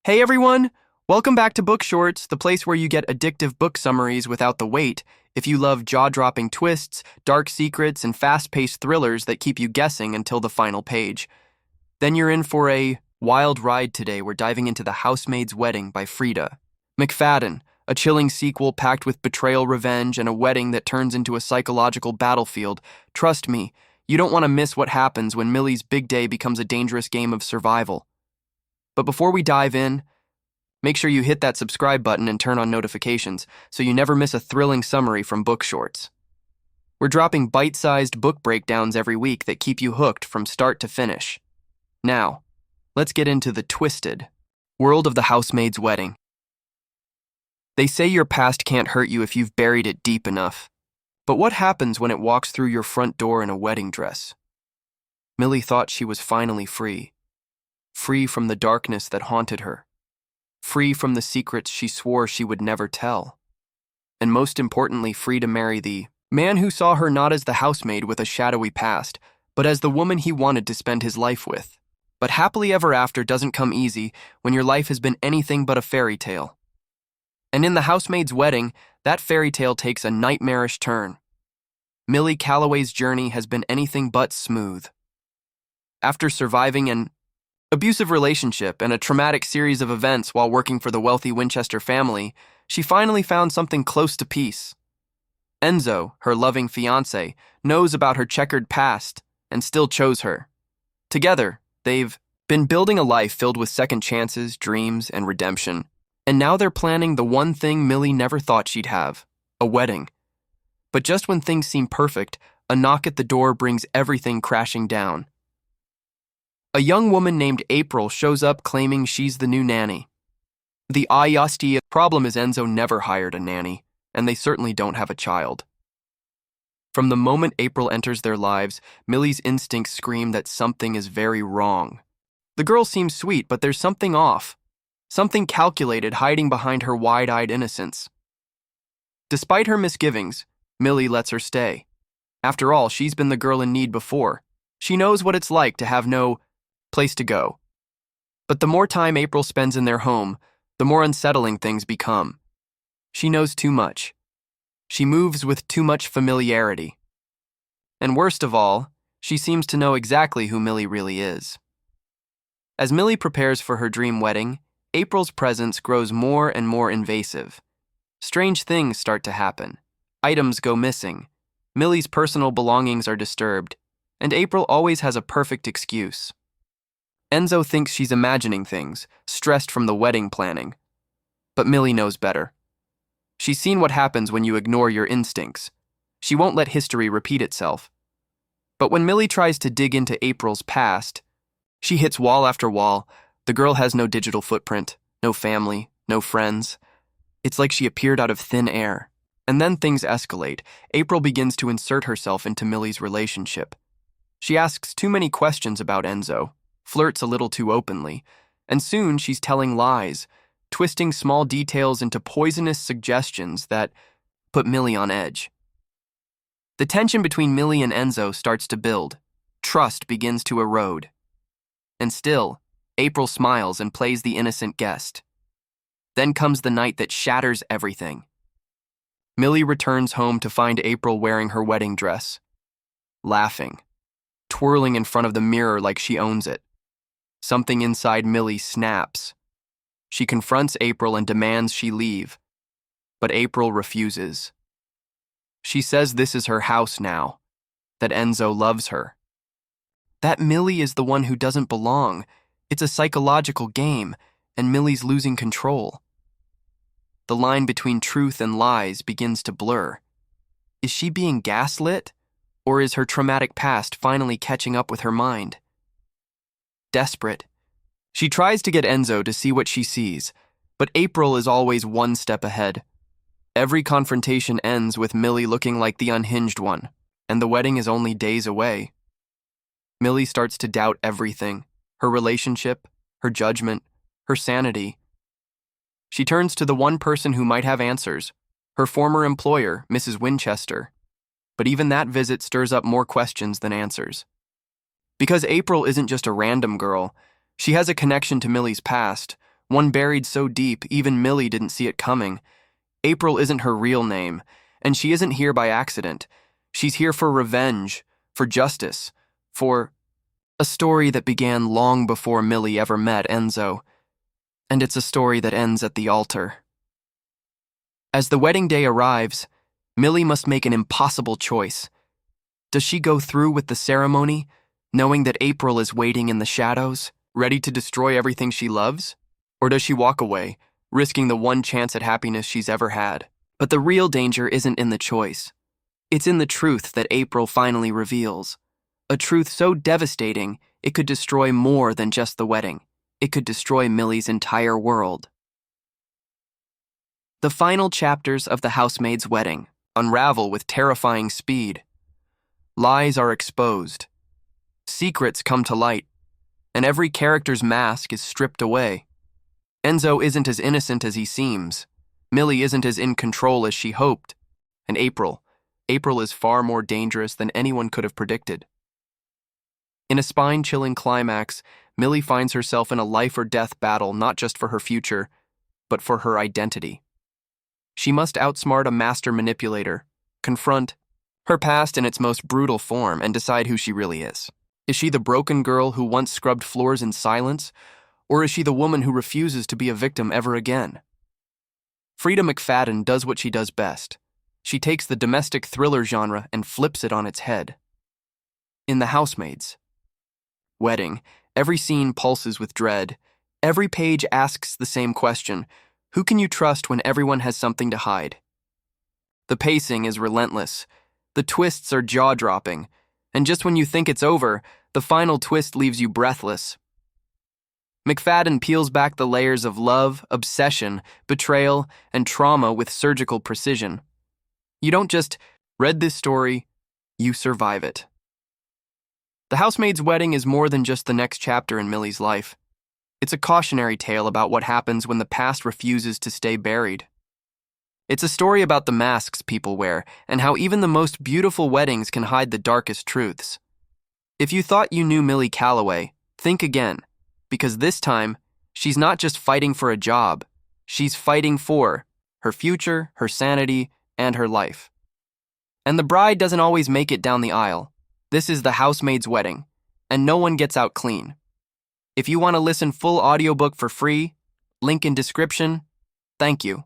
Hey everyone! Welcome back to BookShortz, the place where you get addictive book summaries without the wait. If you love jaw-dropping twists, dark secrets, and fast-paced thrillers that keep you guessing until the final page, then you're in for a wild ride today. We're diving into The Housemaid's Wedding by Freida McFadden, a chilling sequel packed with betrayal, revenge, and a wedding that turns into a psychological battlefield. Trust me, you don't want to miss what happens when Millie's big day becomes a dangerous game of survival. But before we dive in, make sure you hit that subscribe button and turn on notifications so you never miss a thrilling summary from BookShortz. We're dropping bite-sized book breakdowns every week that keep you hooked from start to finish. Now, let's get into the twisted world of The Housemaid's Wedding. They say your past can't hurt you if you've buried it deep enough. But what happens when it walks through your front door in a wedding dress? Millie thought she was finally free. Free from the darkness that haunted her. Free from the secrets she swore she would never tell. And most importantly, free to marry the man who saw her not as the housemaid with a shadowy past, but as the woman he wanted to spend his life with. But happily ever after doesn't come easy when your life has been anything but a fairy tale. And in The Housemaid's Wedding, that fairy tale takes a nightmarish turn. Millie Calloway's journey has been anything but smooth. After surviving an abusive relationship and a traumatic series of events while working for the wealthy Winchester family, she finally found something close to peace. Enzo, her loving fiancé, knows about her checkered past and still chose her. Together, they've been building a life filled with second chances, dreams, and redemption. And now they're planning the one thing Millie never thought she'd have, a wedding. But just when things seem perfect, a knock at the door brings everything crashing down. A young woman named April shows up claiming she's the new nanny. The problem is Enzo never hired a nanny, and they certainly don't have a child. From the moment April enters their lives, Millie's instincts scream that something is very wrong. The girl seems sweet, but there's something off. Something calculated hiding behind her wide-eyed innocence. Despite her misgivings, Millie lets her stay. After all, she's been the girl in need before. She knows what it's like to have no place to go. But the more time April spends in their home, the more unsettling things become. She knows too much. She moves with too much familiarity. And worst of all, she seems to know exactly who Millie really is. As Millie prepares for her dream wedding, April's presence grows more and more invasive. Strange things start to happen. Items go missing. Millie's personal belongings are disturbed, and April always has a perfect excuse. Enzo thinks she's imagining things, stressed from the wedding planning. But Millie knows better. She's seen what happens when you ignore your instincts. She won't let history repeat itself. But when Millie tries to dig into April's past, she hits wall after wall. The girl has no digital footprint, no family, no friends. It's like she appeared out of thin air. And then things escalate. April begins to insert herself into Millie's relationship. She asks too many questions about Enzo, flirts a little too openly, and soon she's telling lies, twisting small details into poisonous suggestions that put Millie on edge. The tension between Millie and Enzo starts to build. Trust begins to erode. And still, April smiles and plays the innocent guest. Then comes the night that shatters everything. Millie returns home to find April wearing her wedding dress, laughing, twirling in front of the mirror like she owns it. Something inside Millie snaps. She confronts April and demands she leave, but April refuses. She says this is her house now, that Enzo loves her. That Millie is the one who doesn't belong. It's a psychological game, and Millie's losing control. The line between truth and lies begins to blur. Is she being gaslit, or is her traumatic past finally catching up with her mind? Desperate, she tries to get Enzo to see what she sees, but April is always one step ahead. Every confrontation ends with Millie looking like the unhinged one, and the wedding is only days away. Millie starts to doubt everything. Her relationship, her judgment, her sanity. She turns to the one person who might have answers, her former employer, Mrs. Winchester. But even that visit stirs up more questions than answers. Because April isn't just a random girl, she has a connection to Millie's past, one buried so deep even Millie didn't see it coming. April isn't her real name, and she isn't here by accident. She's here for revenge, for justice, for a story that began long before Millie ever met Enzo. And it's a story that ends at the altar. As the wedding day arrives, Millie must make an impossible choice. Does she go through with the ceremony, knowing that April is waiting in the shadows, ready to destroy everything she loves? Or does she walk away, risking the one chance at happiness she's ever had? But the real danger isn't in the choice. It's in the truth that April finally reveals. A truth so devastating, it could destroy more than just the wedding. It could destroy Millie's entire world. The final chapters of the housemaid's wedding unravel with terrifying speed. Lies are exposed. Secrets come to light, and every character's mask is stripped away. Enzo isn't as innocent as he seems. Millie isn't as in control as she hoped. And April is far more dangerous than anyone could have predicted. In a spine-chilling climax, Millie finds herself in a life-or-death battle not just for her future, but for her identity. She must outsmart a master manipulator, confront her past in its most brutal form, and decide who she really is. Is she the broken girl who once scrubbed floors in silence, or is she the woman who refuses to be a victim ever again? Freida McFadden does what she does best. She takes the domestic thriller genre and flips it on its head. In The Housemaid's wedding, every scene pulses with dread. Every page asks the same question: who can you trust when everyone has something to hide? The pacing is relentless. The twists are jaw-dropping. And just when you think it's over, the final twist leaves you breathless. McFadden peels back the layers of love, obsession, betrayal, and trauma with surgical precision. You don't just read this story, you survive it. The Housemaid's Wedding is more than just the next chapter in Millie's life. It's a cautionary tale about what happens when the past refuses to stay buried. It's a story about the masks people wear and how even the most beautiful weddings can hide the darkest truths. If you thought you knew Millie Calloway, think again, because this time, she's not just fighting for a job, she's fighting for her future, her sanity, and her life. And the bride doesn't always make it down the aisle. This is The Housemaid's Wedding, and no one gets out clean. If you want to listen full audiobook for free, link in description. Thank you.